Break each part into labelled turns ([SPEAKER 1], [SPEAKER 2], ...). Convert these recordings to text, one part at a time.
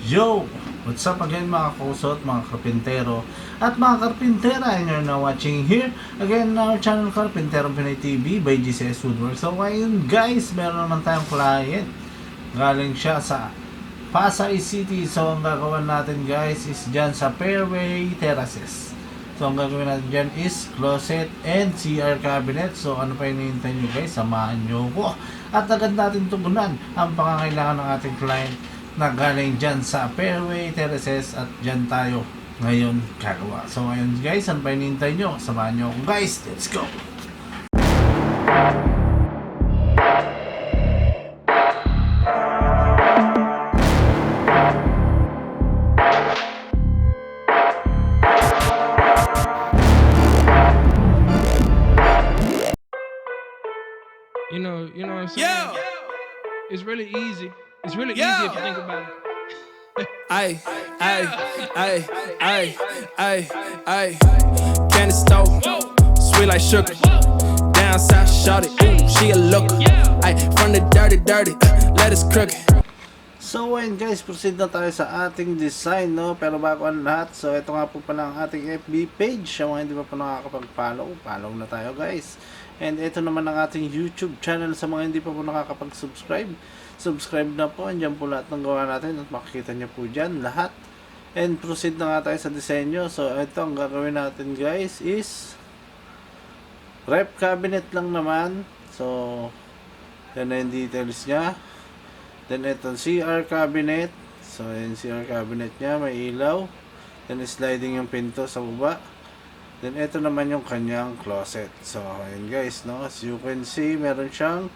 [SPEAKER 1] Yo! What's up again mga kusot, mga karpintero at mga karpintera, and you're now watching here again in our channel Karpintero Pinoy TV by GCS Woodwork. So ngayon guys, meron naman tayong client. Galing siya sa Pasay City. So ang gagawin natin guys is dyan sa Fairway Terraces. So ang gagawin natin dyan is closet and CR cabinet. So ano pa hinihintay nyo guys, samahan nyo ko at agad natin tugunan ang pangangailangan ng ating client na galing dyan sa Fairway Terraces at dyan tayo ngayon gagawa. So ngayon guys, ano pa hinihintay nyo? Samahan nyo ako guys, let's go!
[SPEAKER 2] You know what I'm saying? Yeah. It's really easy. It's really easy if you think about it.
[SPEAKER 3] Ay, candy stove, sweet like sugar. Down south, shorty, she a looker. Ay, from the dirty, let us crooked.
[SPEAKER 1] So ayun guys, proceed na tayo sa ating design, no? Pero bago ang lahat, so ito nga po pala ang ating FB page. Sa mga hindi pa po nakakapag-follow, follow na tayo guys. And ito naman ang ating YouTube channel. Sa mga hindi pa po nakakapag-subscribe, subscribe na po. Andiyan po lahat ng gawa natin at makikita nyo po dyan lahat. And proceed na nga tayo sa disenyo. So ito ang gagawin natin guys is rep cabinet lang naman. So yan na yung details nya. Then ito CR cabinet. So yung CR cabinet nya, may ilaw. Then sliding yung pinto sa baba. Then ito naman yung kanyang closet. So ayun guys, no, as you can see, meron siyang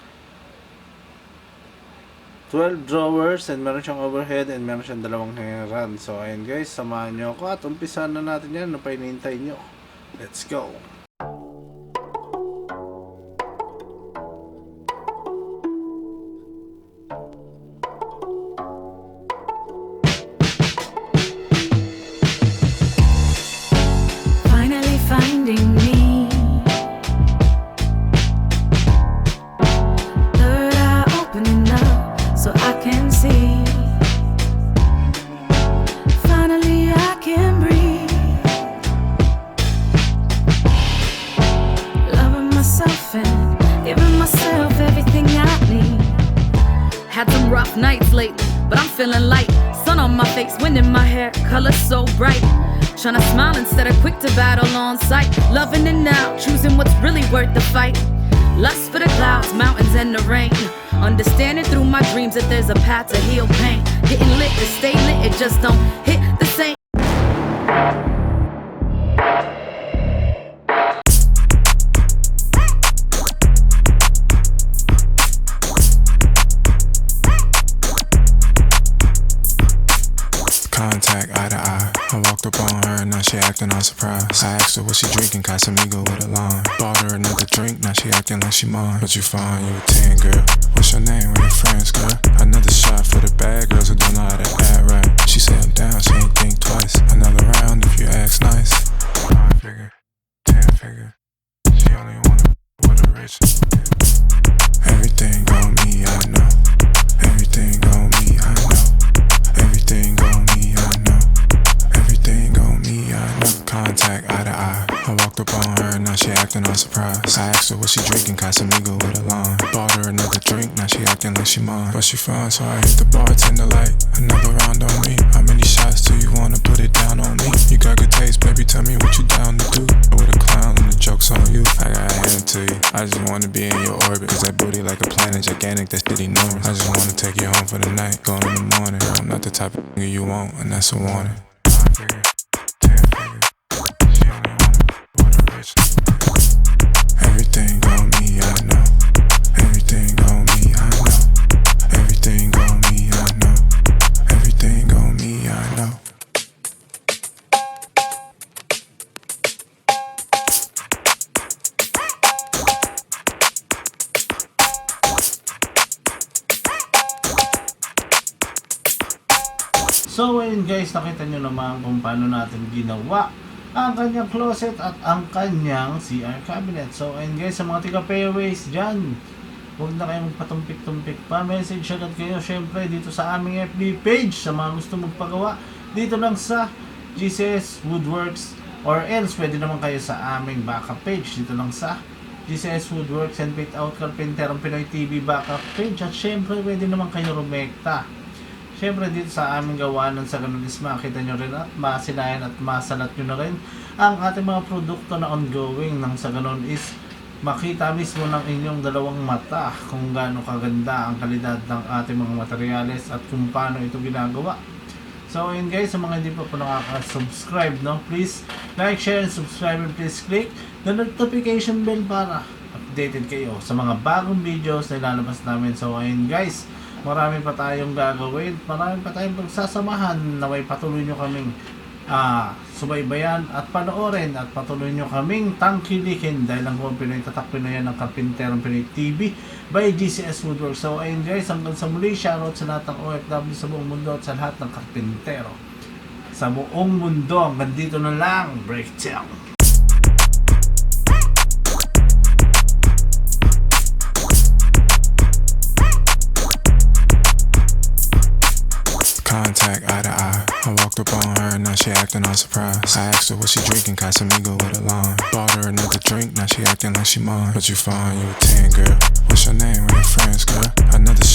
[SPEAKER 1] 12 drawers and meron siyang overhead and meron siyang dalawang hangeran. So ayun guys, samahan nyo ako at umpisahan na natin yan. Ano pa hinihintay nyo? Let's go!
[SPEAKER 4] Finally finding me. Third eye opening up so I can see. Finally I can breathe. Loving myself and giving myself everything I need.
[SPEAKER 5] Had some rough nights lately, but I'm feeling light. Sun on my face, wind in my hair, color so bright. Tryna smile instead of quick to battle on sight. Loving it now, choosing what's really worth the fight. Lust for the clouds, mountains and the rain. Understanding through my dreams that there's a path to heal pain. Getting lit to stay lit, it just don't hit the same.
[SPEAKER 6] Contact eye to eye. I walked up on her, now she acting all surprised. I asked her what she drinking, Casamigo with a lime. Bought her another drink, now she acting like she mine. But you fine, you a 10, girl. What's your name, where your friends, girl? Another shot for the bad girls who don't know how to act right. She said I'm down, she ain't think twice. Another round if you ask nice. 5 figure, 10 figure. She only wanna with a rich. Everything on me, I know. Everything on me, I know. Everything on me, I know. Everything on me, I know. Contact eye to eye. I walked up on her, now she acting all surprised. I asked her what she drinking, Casamigo with a lime. Bought her another drink, now she acting like she mine. But she fine, so I hit the bartender like another round on me. How many shots do you wanna put it down on me? You got good taste, baby, tell me what you down to do. With a clown and the joke's on you. I got a hand to you. I just wanna be in your orbit. Cause that booty like a planet, gigantic, that shit enormous. I just wanna take you home for the night, going in the morning. Girl, I'm not the type of nigga you want, and that's a warning. 5 figure, 10 figure. She only wanna with a rich. Everything on me, I know. Everything on me, I know. Everything on me, I know. Everything on me, I know.
[SPEAKER 1] So ayun guys, nakita nyo naman kung paano natin ginawa ang kanyang closet at ang kanyang CR cabinet. So ayun guys, sa mga tiga fairways dyan, Huwag na kayong magpatumpik-tumpik pa. Message agad kayo syempre dito sa aming FB page sa mga gusto magpagawa. Dito lang sa GCS Woodworks, or else pwede naman kayo sa aming backup page. Dito lang sa GCS Woodworks and Fit Out Carpinterong Pinoy TV backup page. At syempre pwede naman kayo rumekta. Syempre dito sa aming gawanan sa ganun is makita nyo rin at masinayan at masalat nyo na rin ang ating mga produkto na ongoing. Nang sa ganun is makita mismo ng inyong dalawang mata kung gaano kaganda ang kalidad ng ating mga materyales at kung paano ito ginagawa. So ayun guys, sa mga hindi pa po nakaka-subscribe, no, please like, share, and subscribe, and please click the notification bell para updated kayo sa mga bagong videos na ilalabas namin. So ayun guys, marami pa tayong gagawin, marami pa tayong pagsasamahan. Naway patuloy nyo kaming subaybayan at panoorin at patuloy nyo kaming tangkilikin dahil ang Pinoy tatak Pinoy ng Carpinterong Pinoy TV by GCS Woodworks. So ayun guys, hanggang sa muli, shoutout sa lahat ng OFW sa buong mundo at sa lahat ng karpintero sa buong mundo. Hanggang dito na lang, breakdown.
[SPEAKER 6] Contact eye to eye. I walked up on her, now she acting all surprised. I asked her what she drinking, Casamigo with a lime. Bought her another drink, now she acting like she mine. But you fine, you a 10, girl. What's your name? Where your friends, girl? Another